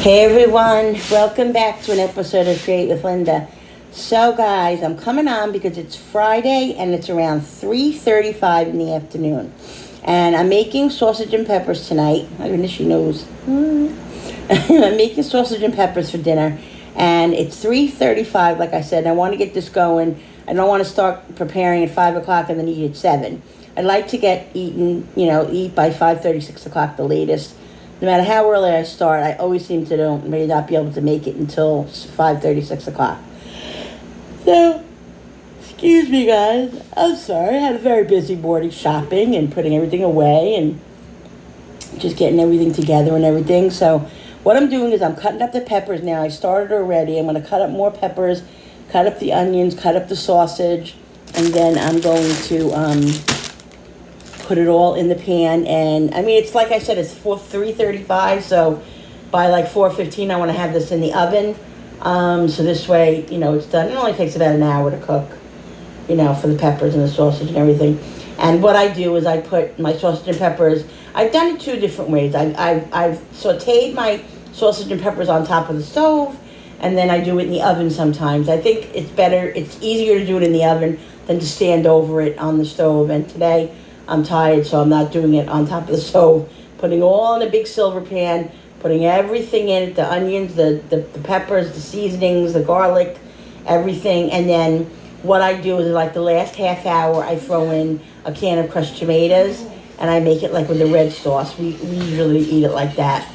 Hey everyone, welcome back to an episode of Create with Linda. So guys, I'm coming on because it's Friday and it's around 3:35 in the afternoon. And I'm making sausage and peppers tonight. I don't know if she knows. I'm making sausage and peppers for dinner. And it's 3:35, like I said. I want to get this going. I don't want to start preparing at 5 o'clock and then eat at 7. I'd like to get eat by 5:30, 6 o'clock the latest. No matter how early I start, I always seem to may not be able to make it until 5:30, 6 o'clock. So, excuse me guys, I'm sorry. I had a very busy morning shopping and putting everything away and just getting everything together and everything. So, what I'm doing is I'm cutting up the peppers now. I started already. I'm going to cut up more peppers, cut up the onions, cut up the sausage, and then I'm going to put it all in the pan. And I mean, it's like I said, it's 3:35, so by like 4:15 I want to have this in the oven, so this way it's done. It only takes about an hour to cook, for the peppers and the sausage and everything. And what I do is I put my sausage and peppers. I've done it two different ways. I've sauteed my sausage and peppers on top of the stove, and then I do it in the oven sometimes. I think it's easier to do it in the oven than to stand over it on the stove. And today I'm tired, so I'm not doing it on top of the stove. Putting all in a big silver pan, putting everything in it, the onions, the peppers, the seasonings, the garlic, everything. And then what I do is like the last half hour, I throw in a can of crushed tomatoes, and I make it like with the red sauce. We usually eat it like that.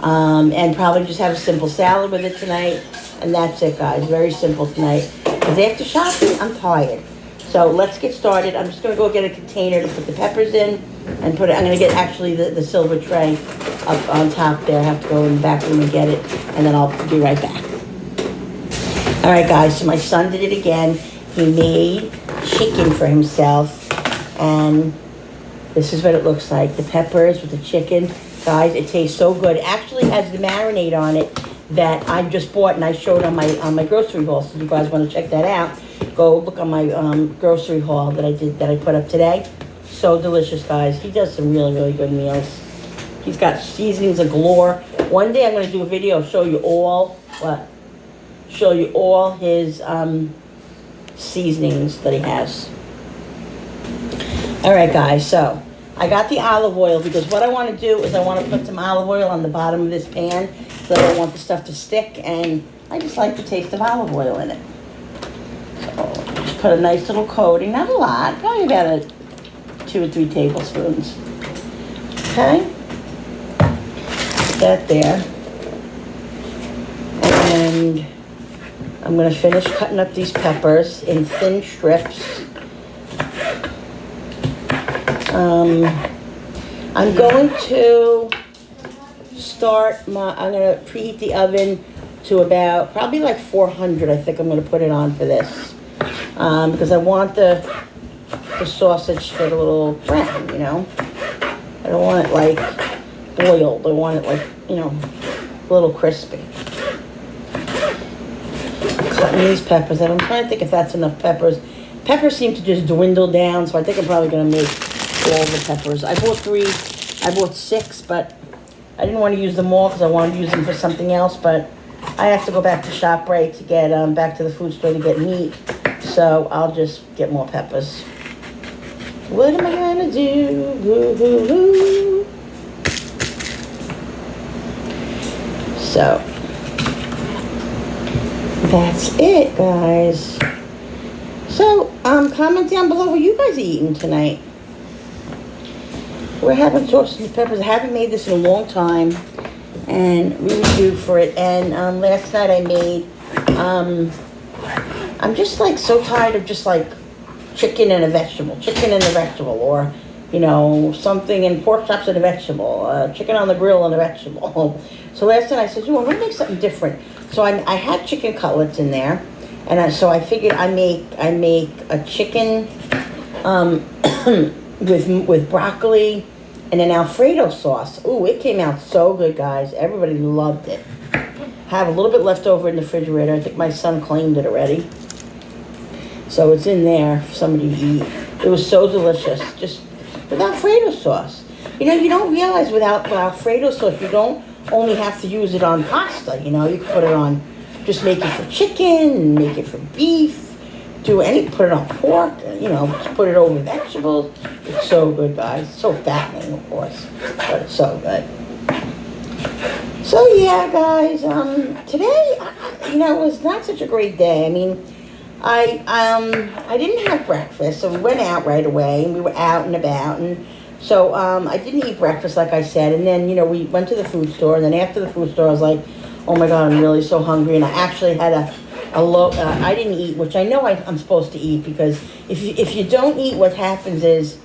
And probably just have a simple salad with it tonight. And that's it, guys. Very simple tonight. Because after shopping, I'm tired. So let's get started. I'm just going to go get a container to put the peppers in and put it. I'm going to get actually the silver tray up on top there. I have to go in the back room and get it, and then I'll be right back. All right, guys. So my son did it again. He made chicken for himself, and this is what it looks like. The peppers with the chicken. Guys, it tastes so good. It actually has the marinade on it that I just bought, and I showed on my grocery haul. So if you guys want to check that out, go look on my grocery haul that I put up today. So delicious, guys. He does some really, really good meals. He's got seasonings galore. One day I'm going to do a video, show you all his seasonings that he has. All right, guys. So I got the olive oil because what I want to do is I want to put some olive oil on the bottom of this pan so I don't want the stuff to stick, and I just like the taste of olive oil in it. Just put a nice little coating, not a lot, probably about 2 or 3 tablespoons. Okay, put that there. And I'm going to finish cutting up these peppers in thin strips. I'm going to I'm going to preheat the oven to about probably like 400. I think I'm going to put it on for this because I want the sausage to get a little brown, I don't want it like boiled. I want it like, a little crispy. I'm cutting these peppers and I'm trying to think if that's enough peppers. Peppers seem to just dwindle down, so I think I'm probably going to make all the peppers. I bought 6, but I didn't want to use them all because I wanted to use them for something else, but I have to go back to ShopRite to get back to the food store to get meat, so I'll just get more peppers. What am I gonna do? Woo-hoo-hoo. So that's it, guys. So comment down below what you guys are eating tonight. We're having sausage and peppers. I haven't made this in a long time, and we were due for it. And last night I made, I'm just like so tired of just like chicken and a vegetable, or something and pork chops and a vegetable, chicken on the grill and a vegetable. So last night I said, I'm gonna make something different. So I had chicken cutlets in there, and so I figured I make a chicken with broccoli and an Alfredo sauce. Ooh, it came out so good, guys. Everybody loved it. Have a little bit left over in the refrigerator. I think my son claimed it already. So it's in there for somebody to eat. It was so delicious, just with Alfredo sauce. You don't realize without Alfredo sauce, you don't only have to use it on pasta. You know, you can put it on, just make it for chicken, make it for beef, do any, put it on pork, you know, just put it over vegetables. It's so good, guys. It's so fattening, of course, but it's so good. So yeah, guys, today, you know, it was not such a great day. I mean, I didn't have breakfast, so we went out right away, and we were out and about, and so I didn't eat breakfast, like I said, and then, you know, we went to the food store, and then after the food store, I was like, oh my God, I'm really so hungry, and I actually had I didn't eat, which I know I'm supposed to eat, because if you don't eat, what happens is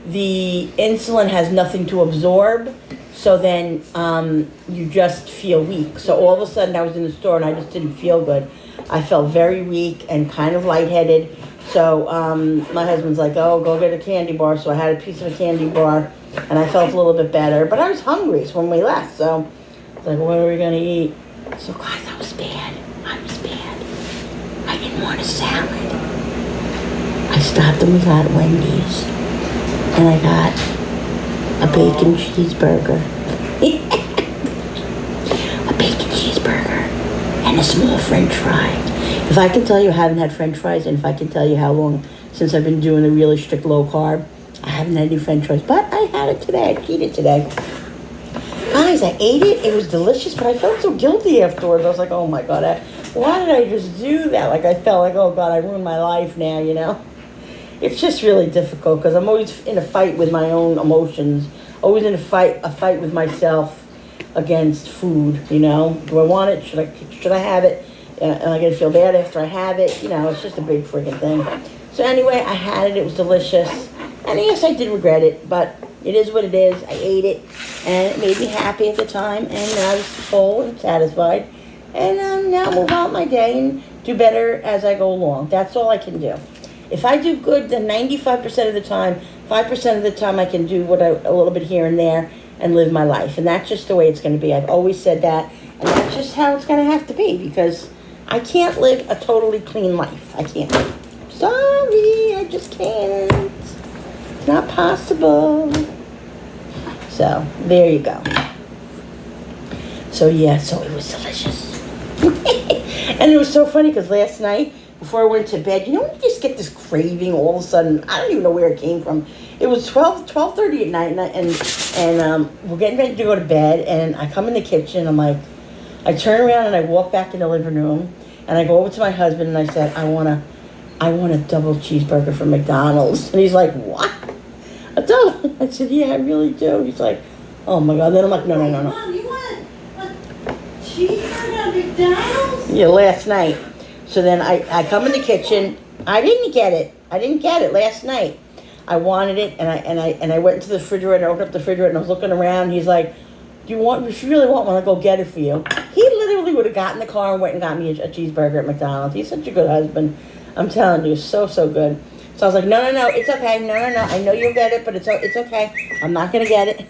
the insulin has nothing to absorb, so then you just feel weak. So all of a sudden I was in the store and I just didn't feel good. I felt very weak and kind of lightheaded. So my husband's like, oh, go get a candy bar. So I had a piece of a candy bar and I felt a little bit better. But I was hungry when we left. So I was like, what are we going to eat? So guys, I was bad. I didn't want a salad. I stopped and we got Wendy's. And I got a bacon cheeseburger. A bacon cheeseburger and a small French fry. If I can tell you I haven't had French fries, and if I can tell you how long since I've been doing a really strict low carb, I haven't had any French fries, but I had it today. I ate it today. Guys, I ate it. It was delicious, but I felt so guilty afterwards. I was like, oh my God, why did I just do that? Like, I felt like, oh God, I ruined my life now, you know? It's just really difficult because I'm always in a fight with my own emotions, always in a fight with myself against food, you know? Do I want it? Should I have it? Am I going to feel bad after I have it? You know, it's just a big freaking thing. So anyway, I had it. It was delicious. And yes, I did regret it, but it is what it is. I ate it, and it made me happy at the time, and I was full and satisfied. And now move on my day and do better as I go along. That's all I can do. If I do good, then 95% of the time, 5% of the time I can do a little bit here and there and live my life. And that's just the way it's going to be. I've always said that, and that's just how it's going to have to be, because I can't live a totally clean life. I can't. Sorry, I just can't. It's not possible. So, there you go. So, yeah, so it was delicious. And it was so funny because last night, before I went to bed, you know when you just get this craving all of a sudden? I don't even know where it came from. It was 12:30 at night, and we're getting ready to go to bed, and I come in the kitchen, I'm like, I turn around and I walk back in the living room, and I go over to my husband and I said, I want a double cheeseburger from McDonald's. And he's like, what? A double? I said, yeah, I really do. He's like, oh my God. Then I'm like, no. Mom, you want a cheeseburger at McDonald's? Yeah, last night. So then I come in the kitchen. I didn't get it last night. I wanted it, and I went into the refrigerator, opened up the refrigerator, and I was looking around. He's like, if you really want one, I'll go get it for you. He literally would have gotten in the car and went and got me a cheeseburger at McDonald's. He's such a good husband. I'm telling you, so good. So I was like, no, it's okay. No. I know you'll get it, but it's okay. I'm not going to get it.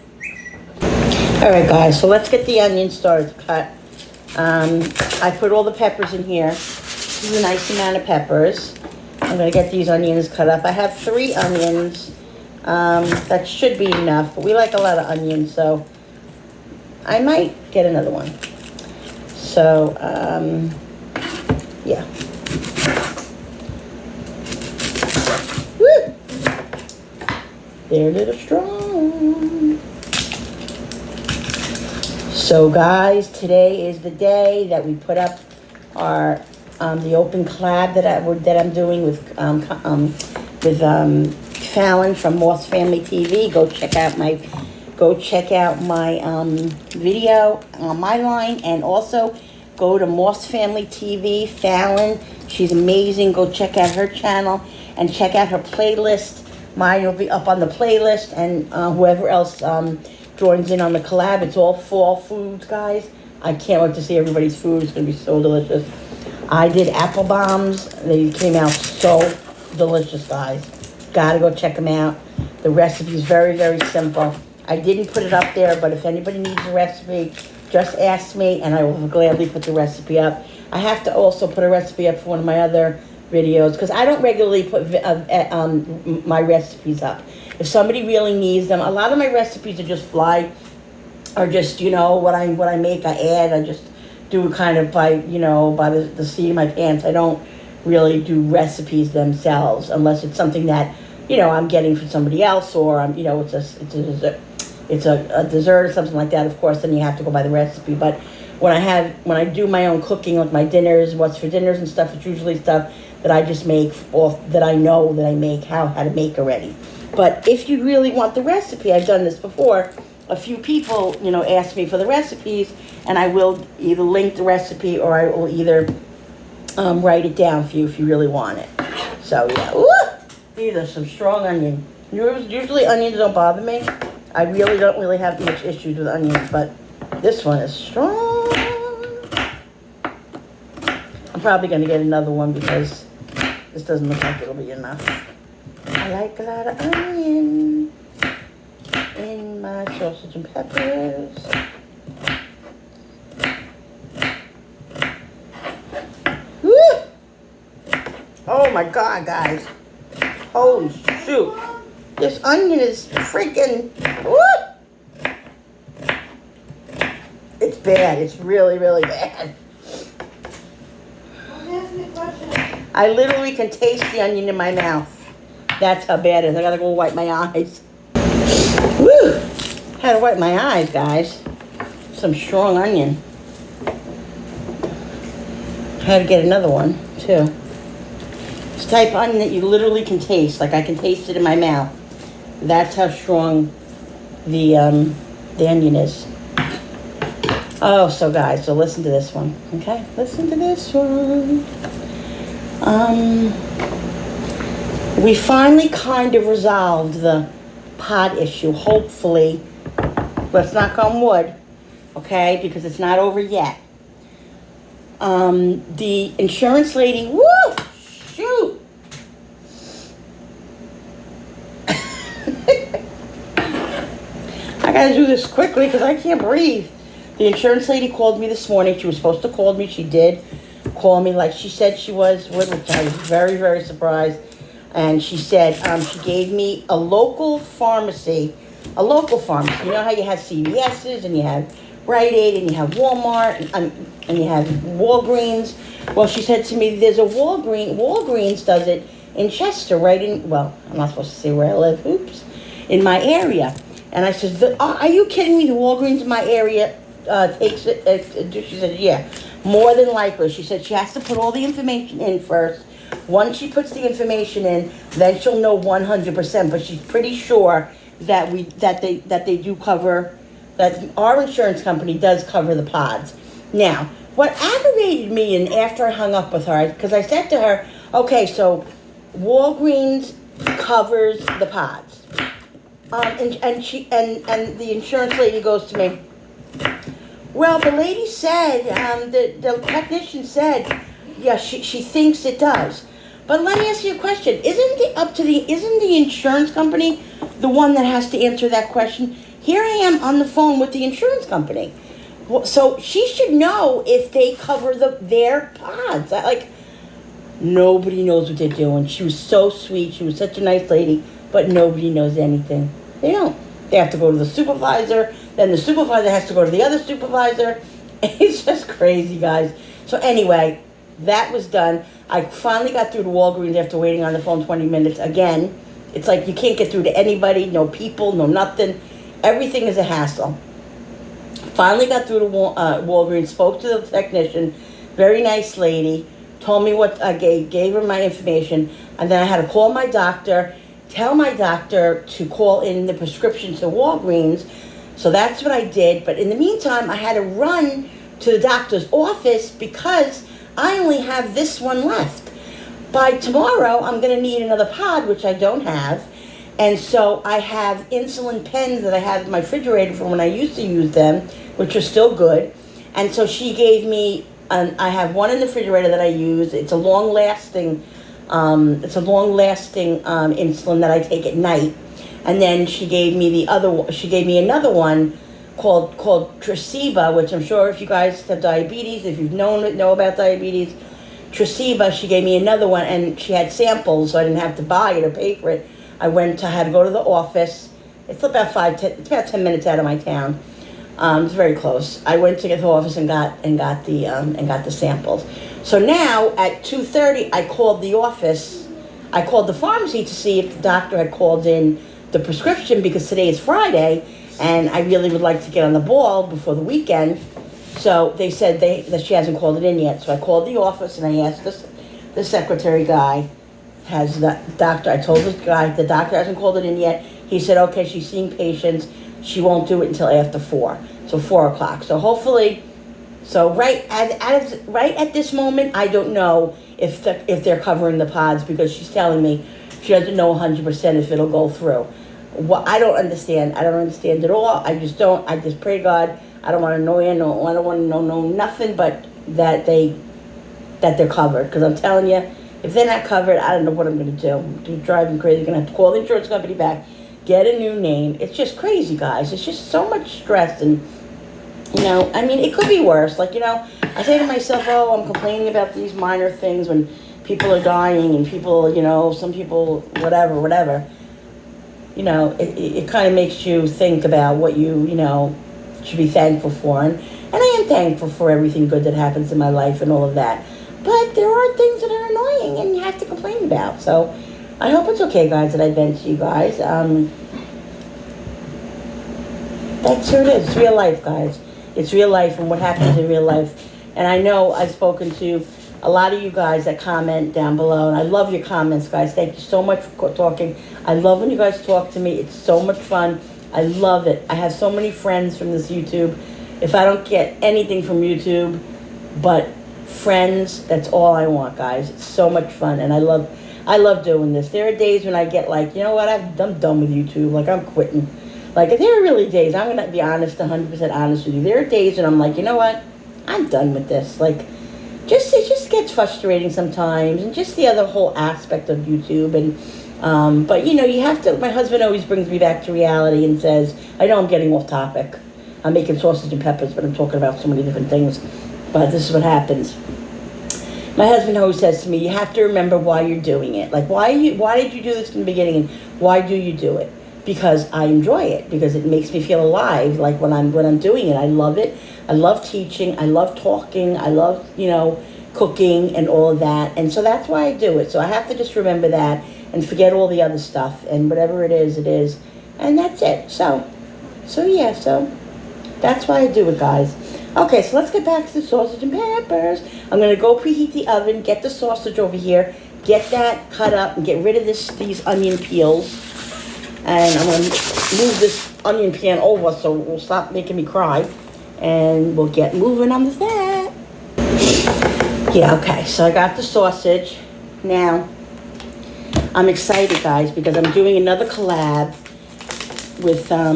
All right, guys, so let's get the onions started to cut. I put all the peppers in here. This is a nice amount of peppers. I'm going to get these onions cut up. I have 3 onions. That should be enough, but we like a lot of onions, so I might get another one. So, yeah. Woo! They're a little strong. So, guys, today is the day that we put up our the open collab that I'm doing with Fallon from Moss Family TV. Go check out my video on my line, and also go to Moss Family TV, Fallon. She's amazing. Go check out her channel and check out her playlist. Mine will be up on the playlist, and whoever else joins in on the collab. It's all fall foods, guys. I can't wait to see everybody's food. It's going to be so delicious. I did apple bombs. They came out so delicious, guys. Gotta go check them out. The recipe is very, very simple. I didn't put it up there, but if anybody needs a recipe, just ask me, and I will gladly put the recipe up. I have to also put a recipe up for one of my other videos, because I don't regularly put my recipes up. If somebody really needs them, a lot of my recipes are just fly or just, what I make, I add. I just do it kind of by, by the seat of my pants. I don't really do recipes themselves unless it's something that, I'm getting from somebody else, or it's a dessert or something like that. Of course, then you have to go by the recipe. But when I do my own cooking, like my dinners, what's for dinners and stuff, it's usually stuff that I just make off that I know that I make how to make already. But if you really want the recipe, I've done this before. A few people, ask me for the recipes, and I will either link the recipe or I will either write it down for you if you really want it. So yeah, ooh, these are some strong onions. Usually onions don't bother me. I really don't have much issues with onions, but this one is strong. I'm probably going to get another one because this doesn't look like it'll be enough. I like a lot of onion in my sausage and peppers. Woo! Oh my God, guys. Holy shoot. This onion is freaking, woo! It's bad. It's really, really bad. I literally can taste the onion in my mouth. That's how bad it is. I gotta go wipe my eyes. Woo! Had to wipe my eyes, guys. Some strong onion. Had to get another one, too. It's the type of onion that you literally can taste. Like I can taste it in my mouth. That's how strong the onion is. Oh, so guys, so listen to this one, okay? Listen to this one. We finally kind of resolved the pod issue, hopefully. Let's knock on wood, okay? Because it's not over yet. The insurance lady, woo! Shoot! I gotta do this quickly because I can't breathe. The insurance lady called me this morning. She was supposed to call me. She did call me like she said she was, which I was very, very surprised. And she said she gave me a local pharmacy. You know how you have CVS's and you have Rite Aid and you have Walmart and you have Walgreens. Well, she said to me, there's a Walgreens does it in Chester, I'm not supposed to say where I live, in my area. And I said, are you kidding me? The Walgreens in my area takes it. She said, yeah, more than likely. She said she has to put all the information in first. Once she puts the information in, then she'll know 100%. But she's pretty sure that they do cover, that our insurance company does cover the pods. Now, what aggravated me, and after I hung up with her, because I said to her, okay, so Walgreens covers the pods. And the insurance lady goes to me, well, the lady said, the technician said, yeah, she thinks it does. But let me ask you a question. Isn't the insurance company the one that has to answer that question? Here I am on the phone with the insurance company. So she should know if they cover their pods. Nobody knows what they're doing. She was so sweet. She was such a nice lady, but nobody knows anything. They don't. They have to go to the supervisor. Then the supervisor has to go to the other supervisor. It's just crazy, guys. So anyway, that was done. I finally got through to Walgreens after waiting on the phone 20 minutes. Again, it's like you can't get through to anybody, no people, no nothing. Everything is a hassle. Finally got through to Walgreens, spoke to the technician, very nice lady, told me what I gave her my information, and then I had to call my doctor, tell my doctor to call in the prescription to Walgreens. So that's what I did. But in the meantime, I had to run to the doctor's office because I only have this one left. By tomorrow, I'm going to need another pod, which I don't have. And so I have insulin pens that I have in my refrigerator from when I used to use them, which are still good. And so she gave me, I have one in the refrigerator that I use. It's a long-lasting insulin that I take at night. And then she gave me another one called Tresiba, which I'm sure if you guys have diabetes, if you've know about diabetes, Tresiba, she gave me another one, and she had samples, so I didn't have to buy it or pay for it. I had to go to the office. It's about 10 minutes out of my town. It's very close. I went to the office and got the samples. So now at 2:30, I called the office. I called the pharmacy to see if the doctor had called in the prescription because today is Friday, and I really would like to get on the ball before the weekend. So they said that she hasn't called it in yet. So I called the office and I asked the secretary guy, has the doctor, I told the guy, the doctor hasn't called it in yet. He said, okay, she's seeing patients. She won't do it until after 4. So 4 o'clock. So hopefully, so right at this moment, I don't know if they're covering the pods because she's telling me she doesn't know 100% if it'll go through. What I don't understand. I don't understand at all. I just don't. I just pray to God. I don't want to know you. No, I don't want to know nothing but that they're covered. Because I'm telling you, if they're not covered, I don't know what I'm going to do. I'm driving crazy. I'm going to have to call the insurance company back, get a new name. It's just crazy, guys. It's just so much stress. And, you know, I mean, it could be worse. Like, you know, I say to myself, oh, I'm complaining about these minor things when people are dying and people, you know, some people, whatever. You know, it kind of makes you think about what you know, should be thankful for. And I am thankful for everything good that happens in my life and all of that. But there are things that are annoying and you have to complain about. So I hope it's okay, guys, that I vent to you guys. That's who it is. It's real life, guys. It's real life and what happens in real life. And I know I've spoken to a lot of you guys that comment down below. And I love your comments, guys. Thank you so much for talking. I love when you guys talk to me. It's so much fun. I love it. I have so many friends from this YouTube. If I don't get anything from YouTube but friends, that's all I want, guys. It's so much fun. And I love doing this. There are days when I get like, you know what, I'm done with YouTube. Like, I'm quitting. Like, there are really days, I'm going to be honest, 100% honest with you. There are days when I'm like, you know what, I'm done with this. Like, it just gets frustrating sometimes. And just the other whole aspect of YouTube. And, but, you know, you have to, my husband always brings me back to reality and says, I know I'm getting off topic. I'm making sausage and peppers, but I'm talking about so many different things. But this is what happens. My husband always says to me, you have to remember why you're doing it. Like, why did you do this in the beginning, and why do you do it? Because I enjoy it, because it makes me feel alive. Like when I'm doing it, I love it. I love teaching. I love talking. I love, you know, cooking and all of that. And so that's why I do it. So I have to just remember that and forget all the other stuff. And whatever it is, and that's it. So yeah. So that's why I do it, guys. Okay, so let's get back to the sausage and peppers. I'm going to go preheat the oven, get the sausage over here, get that cut up, and get rid of these onion peels. And I'm going to move this onion pan over so it will stop making me cry. And we'll get moving on with that. Yeah, okay, so I got the sausage. Now, I'm excited, guys, because I'm doing another collab with, I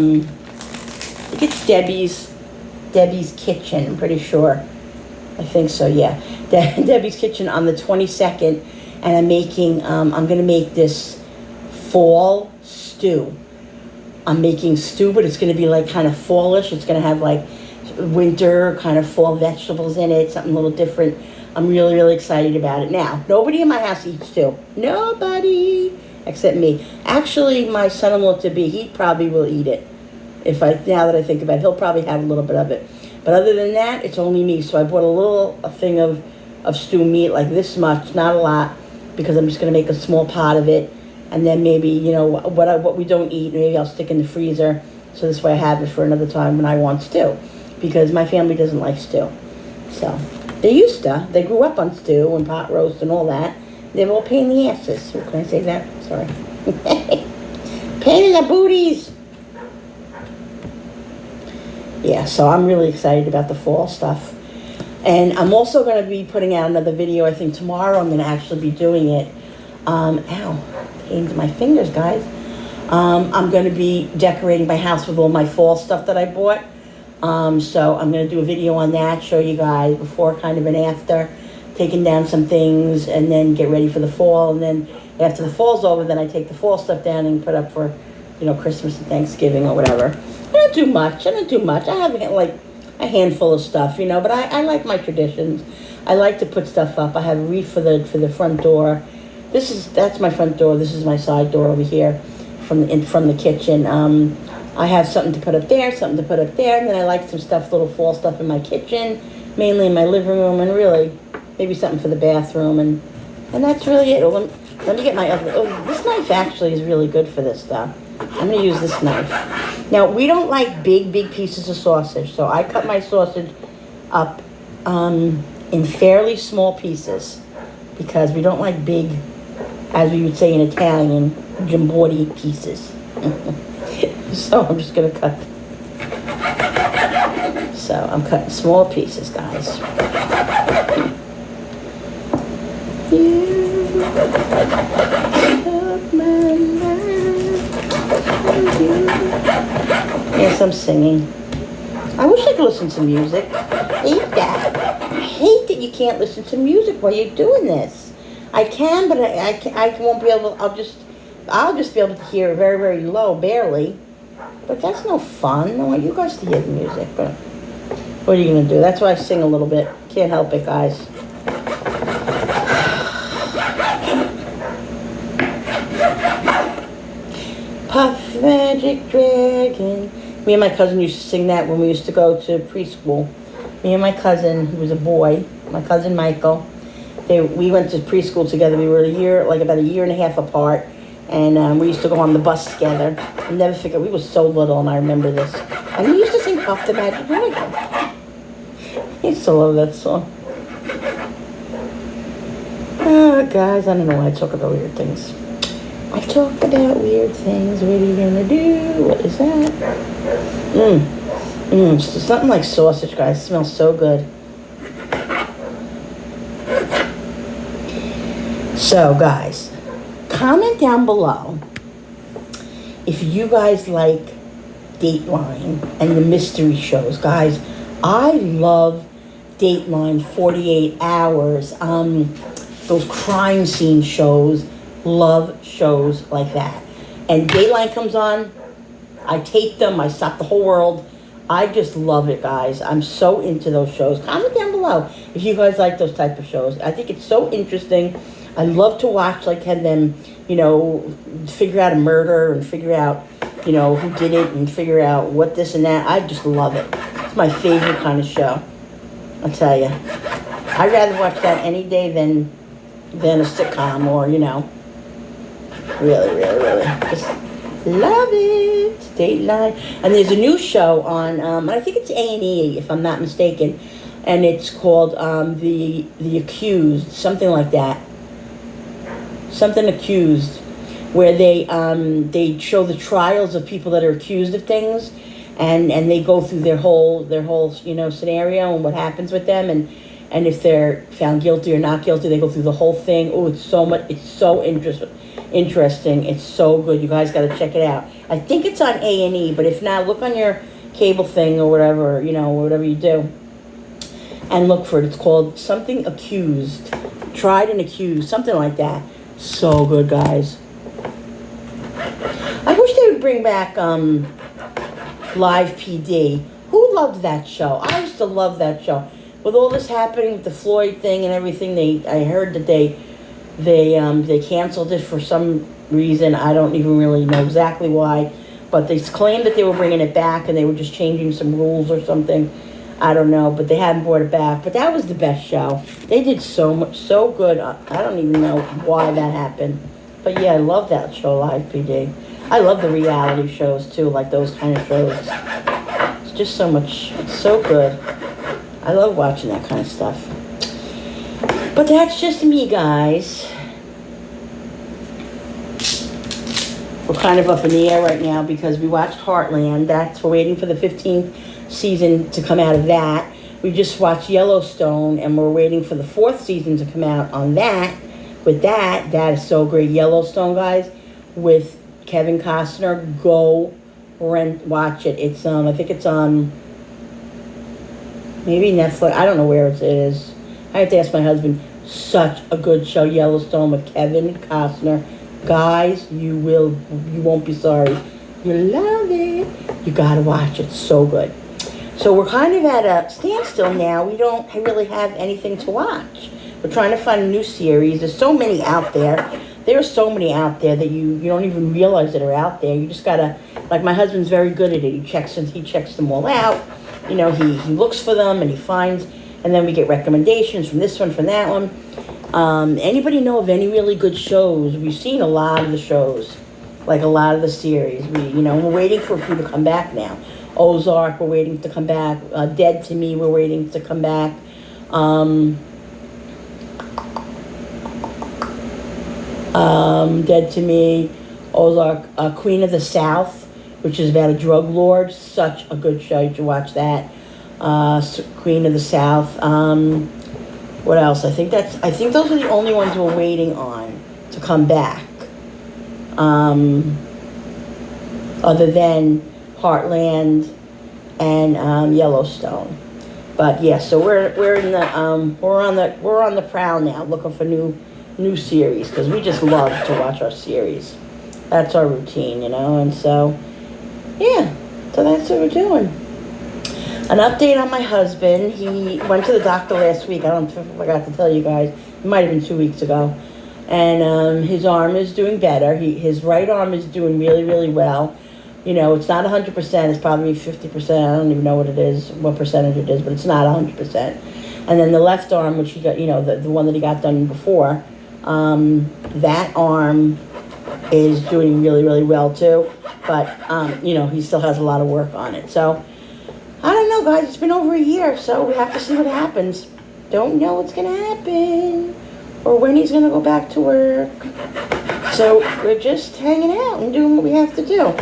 think it's Debbie's Kitchen, I'm pretty sure. I think so, yeah. Debbie's Kitchen on the 22nd. And I'm making, I'm going to make this fall stew. I'm making stew, but it's going to be like kind of fallish. It's going to have like winter kind of fall vegetables in it, something a little different. I'm really, really excited about it. Now, nobody in my house eats stew. Nobody except me. Actually, my son-in-law to be, he probably will eat it. Now that I think about it, he'll probably have a little bit of it. But other than that, it's only me. So I bought a thing of stew meat, like this much, not a lot, because I'm just going to make a small pot of it. And then maybe, you know, what we don't eat, maybe I'll stick in the freezer. So this way I have it for another time when I want stew. Because my family doesn't like stew. So, they used to. They grew up on stew and pot roast and all that. They were all pain in the asses. Can I say that? Sorry. Pain in the booties. Yeah, so I'm really excited about the fall stuff. And I'm also going to be putting out another video. I think tomorrow I'm going to actually be doing it. Ow. Pains in my fingers, guys. I'm going to be decorating my house with all my fall stuff that I bought. So I'm going to do a video on that, show you guys before, kind of, and after, taking down some things, and then get ready for the fall. And then after the fall's over, then I take the fall stuff down and put up for, you know, Christmas and Thanksgiving or whatever. I don't do much. I have like a handful of stuff, you know, but I like my traditions. I like to put stuff up. I have a wreath for the front door. That's my front door. This is my side door over here from the kitchen. I have something to put up there, something to put up there, and then I like some stuff, little fall stuff in my kitchen, mainly in my living room, and really maybe something for the bathroom, and that's really it. Well, let me get my other. Oh, this knife actually is really good for this stuff. I'm gonna use this knife. Now we don't like big pieces of sausage, so I cut my sausage up in fairly small pieces because we don't like big, as we would say in Italian, jimbotti pieces. So I'm just gonna cut. So I'm cutting small pieces, guys. Yes, I'm singing. I wish I could listen to music. I hate that. I hate that you can't listen to music while you're doing this. I can, but I won't be able. I'll just be able to hear it very, very low, barely. But that's no fun. I want you guys to hear the music. But what are you gonna do? That's why I sing a little bit. Can't help it, guys. Puff Magic Dragon. Me and my cousin used to sing that when we used to go to preschool. Me and my cousin, who was a boy, my cousin Michael, we went to preschool together. We were about a year and a half apart, and we used to go on the bus together. I'll never forget, we were so little, and I remember this. And we used to sing Puff the Magic Dragon. I used to love that song. Oh, guys, I don't know why I talk about weird things. I talk about weird things. What are you gonna do? What is that? It's something like sausage, guys. It smells so good. So, guys, comment down below if you guys like Dateline and the mystery shows. Guys, I love Dateline, 48 Hours, those crime scene shows. Love shows like that. And Dateline comes on, I tape them, I stop the whole world. I just love it, guys. I'm so into those shows. Comment down below if you guys like those type of shows. I think it's so interesting. I love to watch, like, have them, figure out a murder and figure out, who did it and figure out what this and that. I just love it. It's my favorite kind of show. I'll tell you. I'd rather watch that any day than a sitcom or, Really, really, really. Just love it. Dateline. And there's a new show on, I think it's A&E, if I'm not mistaken. And it's called The Accused, something like that. Something Accused, where they show the trials of people that are accused of things, and they go through their whole scenario and what happens with them, and if they're found guilty or not guilty, they go through the whole thing. Oh, it's so interesting. It's so good. You guys got to check it out. I think it's on A&E, but if not, look on your cable thing or whatever, whatever you do, and look for it. It's called something Accused, Tried and Accused, something like that. So good, guys. I wish they would bring back Live PD. Who loved that show? I used to love that show. With all this happening with the Floyd thing and everything, I heard that they canceled it for some reason. I don't even really know exactly why, but they claimed that they were bringing it back and they were just changing some rules or something. I don't know, but they haven't brought it back. But that was the best show. They did so much, so good. I don't even know why that happened. But yeah, I love that show, Live PD. I love the reality shows too, like those kind of shows. It's just so much, it's so good. I love watching that kind of stuff. But that's just me, guys. We're kind of up in the air right now because we watched Heartland. We're waiting for the 15th season to come out of that. We just watched Yellowstone, and we're waiting for the 4th season to come out on that. That is so great. Yellowstone, guys, with Kevin Costner. Go watch it. It's I think it's on maybe Netflix. I don't know where it is. I have to ask my husband. Such a good show, Yellowstone, with Kevin Costner. Guys, you won't be sorry. You love it. You gotta watch it. So good. So we're kind of at a standstill now. We don't really have anything to watch. We're trying to find a new series. There's so many out there. there are so many out there that you don't even realize that are out there. You just gotta, like my husband's very good at it. He checks them all out. You know, he looks for them and he finds, and then we get recommendations from this one, from that one. Anybody know of any really good shows? We've seen a lot of the shows, like a lot of the series. We're waiting for a few to come back now. Ozark, we're waiting to come back. Dead to Me, we're waiting to come back. Dead to Me, Ozark, Queen of the South, which is about a drug lord. Such a good show. You should watch that. Queen of the South. What else? I think those are the only ones we're waiting on to come back. Other than Heartland and Yellowstone. But yeah, so we're on the prowl now, looking for new series, because we just love to watch our series. That's our routine, and so yeah, so that's what we're doing. An update on my husband. He went to the doctor last week. I don't know if I forgot to tell you guys. It might have been 2 weeks ago. And his arm is doing better. His right arm is doing really, really well. It's not 100%. It's probably 50%. I don't even know what percentage it is, but it's not 100%. And then the left arm, which he got, the one that he got done before, that arm is doing really, really well too. But, he still has a lot of work on it. So, I don't know, guys. It's been over a year, so we have to see what happens. Don't know what's going to happen or when he's going to go back to work. So we're just hanging out and doing what we have to do.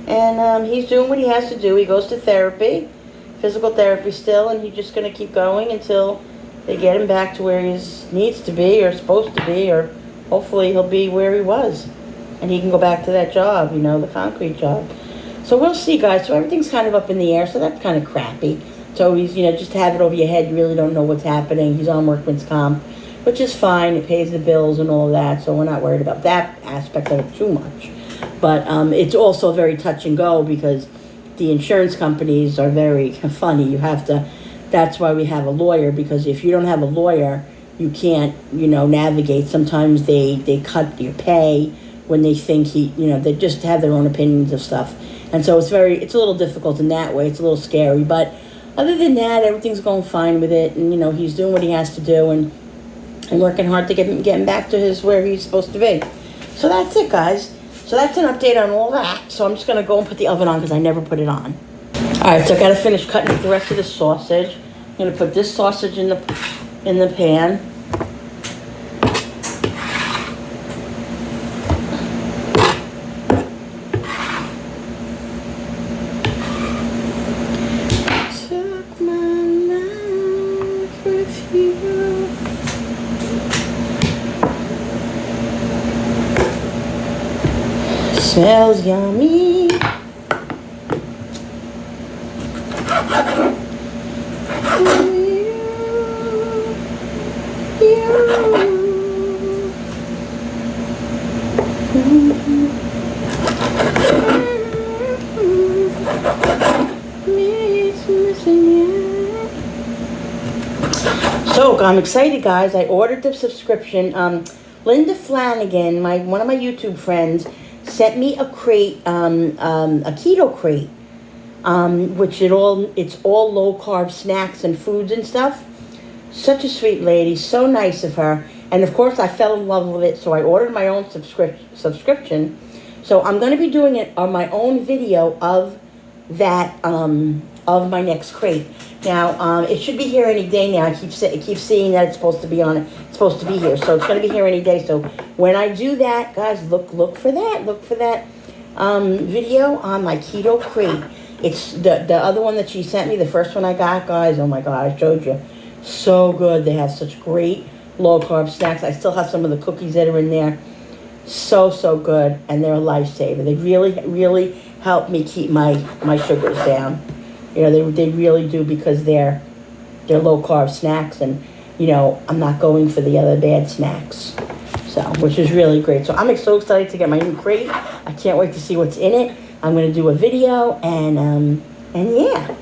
And he's doing what he has to do. He goes to therapy, physical therapy still, and he's just going to keep going until they get him back to where he needs to be or supposed to be, or hopefully he'll be where he was. And he can go back to that job, the concrete job. So we'll see, guys. So everything's kind of up in the air, so that's kind of crappy. So he's, just have it over your head. You really don't know what's happening. He's on workman's comp, which is fine. It pays the bills and all of that, so we're not worried about that aspect of it too much. But it's also very touch and go because the insurance companies are very funny. That's why we have a lawyer, because if you don't have a lawyer, you can't, navigate. Sometimes they cut your pay when they think they just have their own opinions of stuff. And so it's a little difficult in that way. It's a little scary. But other than that, everything's going fine with it. And, he's doing what he has to do and working hard to get him back to where he's supposed to be. So that's it, guys. So that's an update on all that. So I'm just going to go and put the oven on because I never put it on. All right, so I got to finish cutting the rest of the sausage. I'm going to put this sausage in the pan. Smells yummy. So I'm excited, guys. I ordered the subscription. Linda Flanagan, one of my YouTube friends, sent me a crate, a keto crate, which it's all low carb snacks and foods and stuff. Such a sweet lady, so nice of her. And of course I fell in love with it, so I ordered my own subscription. So I'm going to be doing it on my own video of that, of my next crate. Now, it should be here any day now. I keep seeing that it's supposed to be here. So it's going to be here any day. So when I do that, guys, look for that. Look for that video on my keto crate. It's the other one that she sent me, the first one I got, guys. Oh my God, I showed you. So good. They have such great low-carb snacks. I still have some of the cookies that are in there. So good. And they're a lifesaver. They really help me keep my sugars down. They really do, because they're low-carb snacks, and, I'm not going for the other bad snacks. So, which is really great. So I'm so excited to get my new crate. I can't wait to see what's in it. I'm going to do a video, and yeah.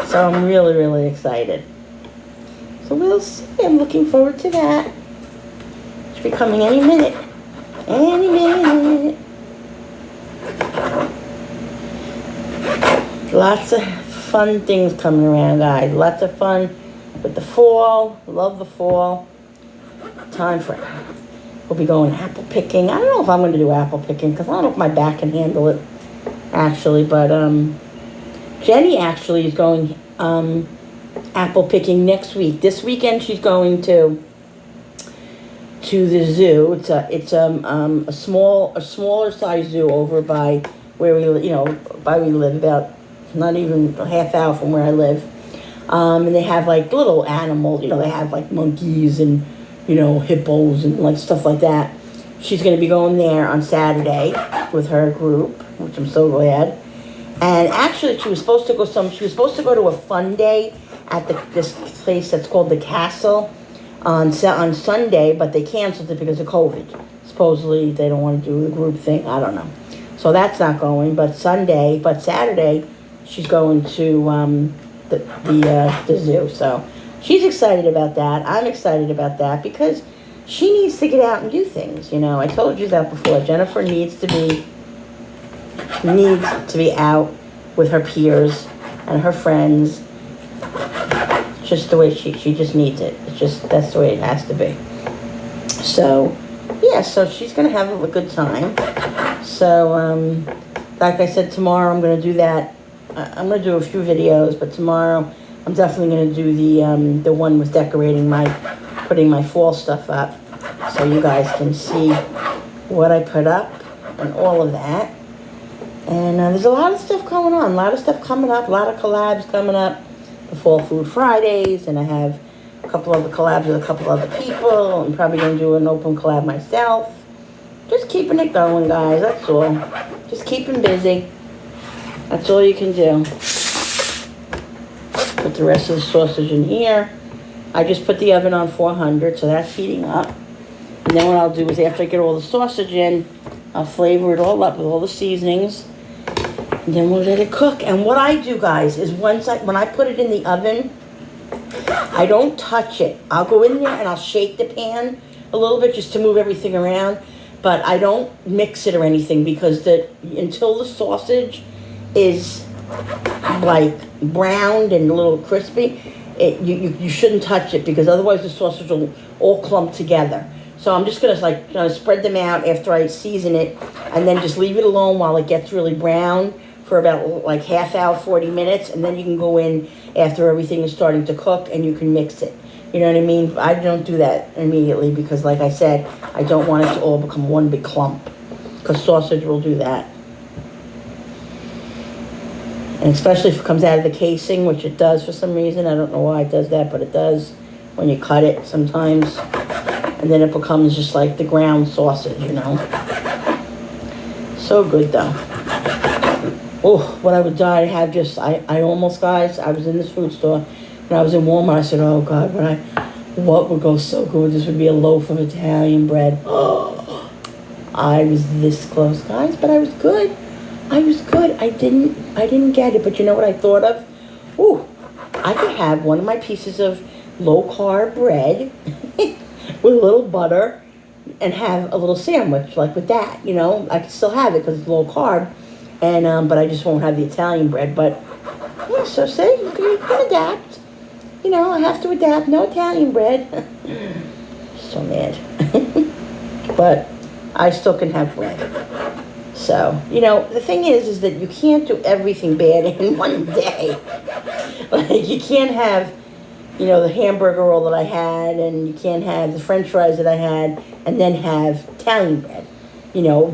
So I'm really excited. So we'll see. I'm looking forward to that. Should be coming any minute. Any minute. Lots of fun things coming around, guys. Lots of fun with the fall. Love the fall. Time for it. We'll be going apple picking. I don't know if I'm going to do apple picking because I don't know if my back can handle it, actually. But Jenny actually is going apple picking next week. This weekend she's going to the zoo. It's a smaller size zoo over by where we live, about not even a half hour from where I live. And they have like little animals. They have like monkeys and hippos and like stuff like that. She's going to be going there on Saturday with her group, which I'm so glad. And actually, she was supposed to go to a fun day at this place that's called the Castle on Sunday, but they canceled it because of COVID. Supposedly, they don't want to do the group thing. I don't know. So that's not going. But Saturday, she's going to the zoo. So she's excited about that. I'm excited about that because she needs to get out and do things. I told you that before. Jennifer needs to be out with her peers and her friends. Just the way she just needs it. That's the way it has to be. So yeah, so she's gonna have a good time. So like I said, tomorrow I'm gonna do that. I'm gonna do a few videos, but tomorrow I'm definitely gonna do the one with putting my fall stuff up, so you guys can see what I put up and all of that. And there's a lot of stuff going on, a lot of stuff coming up, a lot of collabs coming up. The Fall Food Fridays, and I have a couple other collabs with a couple other people. I'm probably going to do an open collab myself. Just keeping it going, guys, that's all. Just keeping busy. That's all you can do. Put the rest of the sausage in here. I just put the oven on 400, so that's heating up. And then what I'll do is after I get all the sausage in, I'll flavor it all up with all the seasonings. And then we'll let it cook. And what I do, guys, is when I put it in the oven, I don't touch it. I'll go in there and I'll shake the pan a little bit just to move everything around. But I don't mix it or anything because until the sausage is like browned and a little crispy, you shouldn't touch it because otherwise the sausage will all clump together. So I'm just gonna spread them out after I season it, and then just leave it alone while it gets really brown for about like half hour, 40 minutes, and then you can go in after everything is starting to cook and you can mix it. You know what I mean? I don't do that immediately because, like I said, I don't want it to all become one big clump because sausage will do that. And especially if it comes out of the casing, which it does for some reason. I don't know why it does that, but it does when you cut it sometimes. And then it becomes just like the ground sausage, So good, though. Oh, what I would die to have I almost, guys, I was in this food store, and I was in Walmart. I said, oh, God, what would go so good? This would be a loaf of Italian bread. Oh, I was this close, guys, but I was good. I didn't get it, but you know what I thought of? Ooh, I could have one of my pieces of low-carb bread with a little butter and have a little sandwich, like with that, I could still have it because it's low carb, and but I just won't have the Italian bread. But yeah, so see, you can adapt. I have to adapt. No Italian bread. So mad. But I still can have bread. So, the thing is that you can't do everything bad in one day. Like, you can't have, the hamburger roll that I had, and you can't have the French fries that I had, and then have Italian bread.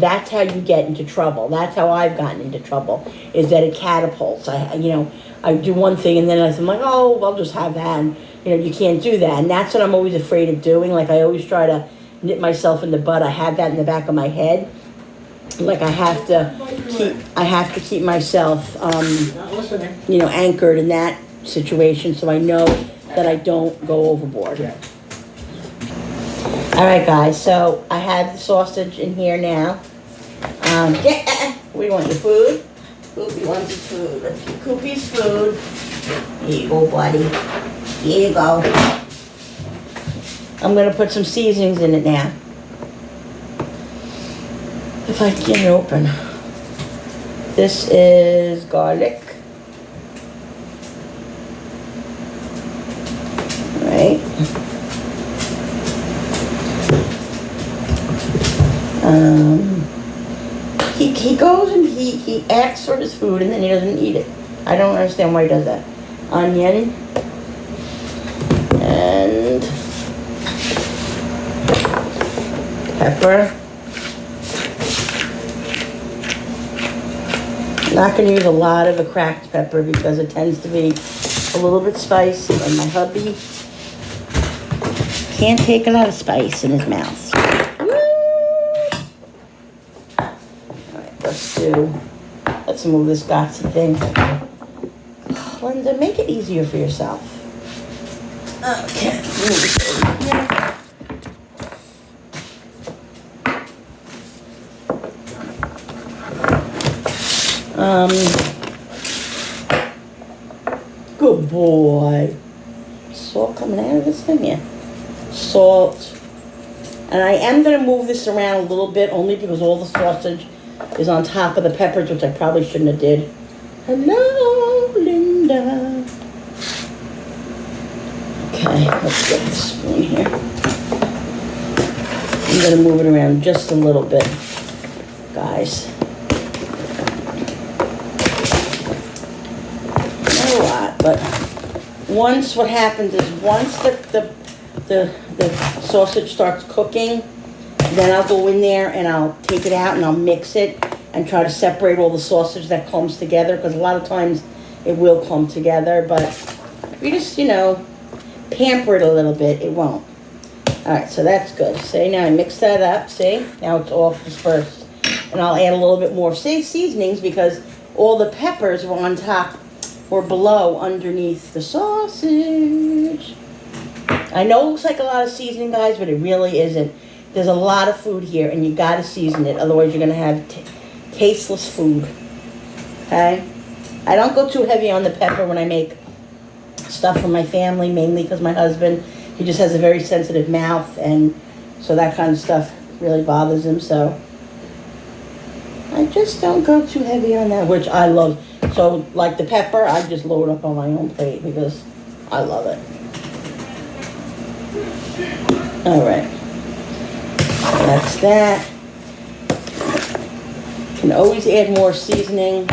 That's how you get into trouble. That's how I've gotten into trouble, is that it catapults. I do one thing, and then I'm like, oh, I'll just have that. And, you can't do that. And that's what I'm always afraid of doing. Like, I always try to nip myself in the butt. I have that in the back of my head. Like, I have to keep myself, anchored in that situation, so I know that I don't go overboard. Yeah. All right, guys, so I have the sausage in here now. We want your food. Koopy wants his food. Let's get Koopy's food. Here you go, buddy. Here you go. I'm going to put some seasonings in it now. If I can get it open. This is garlic. Right. He goes and he asks for his food and then he doesn't eat it. I don't understand why he does that. Onion. And pepper. I'm not going to use a lot of the cracked pepper because it tends to be a little bit spicy, and my hubby can't take a lot of spice in his mouth. Alright, let's move this Gotsy thing. Linda, make it easier for yourself. Okay, move it over here. Good boy. Salt coming out of this thing, yeah. Salt. And I am going to move this around a little bit, only because all the sausage is on top of the peppers, which I probably shouldn't have did. Hello, Linda. Okay, let's get the spoon here. I'm going to move it around just a little bit, guys. But once what happens is once the sausage starts cooking, then I'll go in there and I'll take it out and I'll mix it and try to separate all the sausage that comes together, because a lot of times it will come together, but if you just, pamper it a little bit, it won't. Alright, so that's good. See, now I mix that up, see? Now it's all dispersed. And I'll add a little bit more seasonings because all the peppers were on top or below underneath the sausage. I know it looks like a lot of seasoning, guys, but it really isn't. There's a lot of food here, and you gotta season it. Otherwise, you're gonna have tasteless food. Okay? I don't go too heavy on the pepper when I make stuff for my family, mainly because my husband, he just has a very sensitive mouth, and so that kind of stuff really bothers him. So I just don't go too heavy on that, which I love. So, like the pepper, I just load up on my own plate because I love it. Alright. That's that. You can always add more seasoning,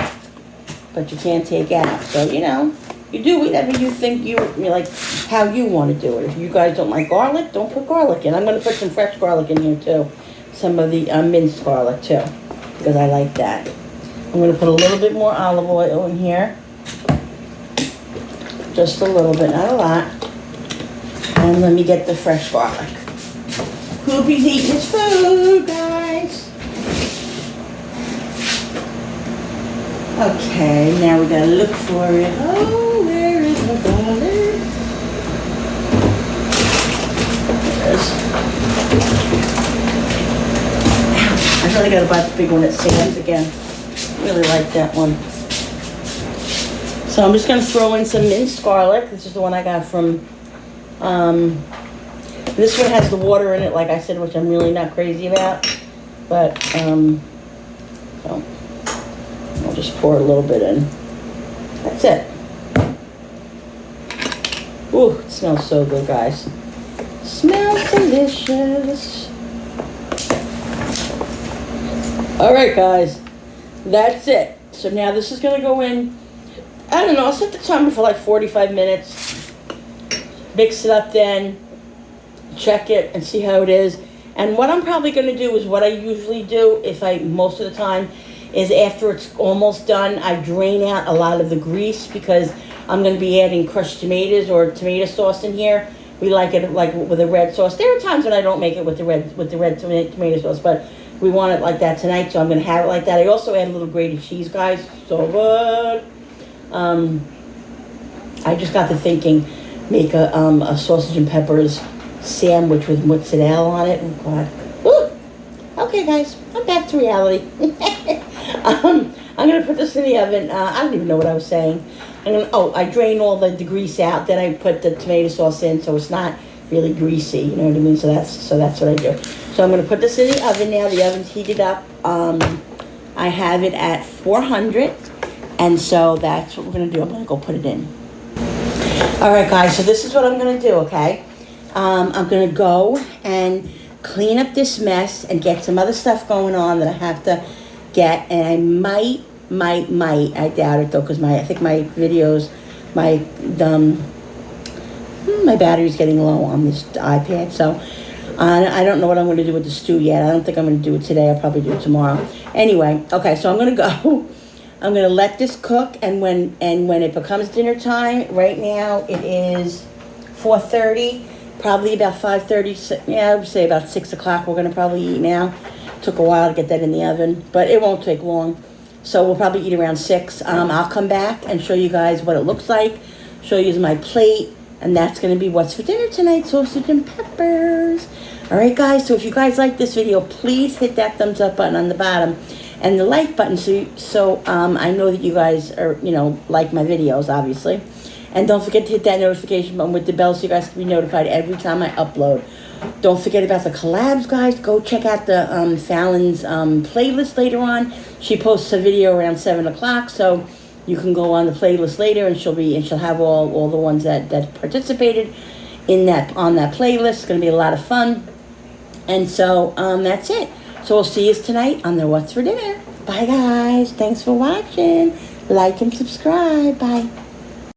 but you can't take out. So, you do whatever you think you like, how you want to do it. If you guys don't like garlic, don't put garlic in. I'm going to put some fresh garlic in here, too. Some of the minced garlic, too, because I like that. I'm going to put a little bit more olive oil in here. Just a little bit, not a lot. And let me get the fresh garlic. Poopy's eating his food, guys. Okay, now we got to look for it. Oh, where is the garlic? There it is. I really got to buy the big one at Sam's again. Really like that one. So I'm just going to throw in some minced garlic. This is the one I got from, this one has the water in it, like I said, which I'm really not crazy about. But, so I'll just pour a little bit in. That's it. Ooh, it smells so good, guys. Smells delicious. All right, guys. That's it. So now this is going to go in, I don't know, I'll set the timer for like 45 minutes. Mix it up then. Check it and see how it is. And what I'm probably going to do is what I usually do, most of the time, is after it's almost done, I drain out a lot of the grease because I'm going to be adding crushed tomatoes or tomato sauce in here. We like it like with a red sauce. There are times when I don't make it with the red tomato sauce, but we want it like that tonight, so I'm going to have it like that. I also add a little grated cheese, guys. So good. I just got to thinking, make a sausage and peppers sandwich with mozzarella on it. Oh, God. Woo! Okay, guys. I'm back to reality. I'm going to put this in the oven. I don't even know what I was saying. I drain all the grease out. Then I put the tomato sauce in, so it's not really greasy. You know what I mean? So that's what I do. So I'm gonna put this in the oven now. The oven's heated up. I have it at 400, and so that's what we're gonna do. I'm gonna go put it in. All right, guys. So this is what I'm gonna do. Okay, I'm gonna go and clean up this mess and get some other stuff going on that I have to get, and I might. I doubt it though, because I think my videos, my battery's getting low on this iPad, so I don't know what I'm going to do with the stew yet. I don't think I'm going to do it today. I'll probably do it tomorrow. Anyway, okay, so I'm going to go. I'm going to let this cook, and when it becomes dinner time, right now it is 4:30, probably about 5:30. Yeah, I would say about 6 o'clock. We're going to probably eat now. Took a while to get that in the oven, but it won't take long. So we'll probably eat around 6. I'll come back and show you guys what it looks like, show you my plate, and that's going to be what's for dinner tonight, sausage and peppers. All right, guys, so if you guys like this video, please hit that thumbs up button on the bottom and the like button so I know that you guys are, like my videos, obviously. And don't forget to hit that notification button with the bell so you guys can be notified every time I upload. Don't forget about the collabs, guys. Go check out the Fallon's playlist later on. She posts a video around 7 o'clock, so you can go on the playlist later, and she'll have all the ones that participated on that playlist. It's gonna be a lot of fun. And so that's it. So we'll see you tonight on the What's for Dinner. Bye, guys. Thanks for watching. Like and subscribe. Bye.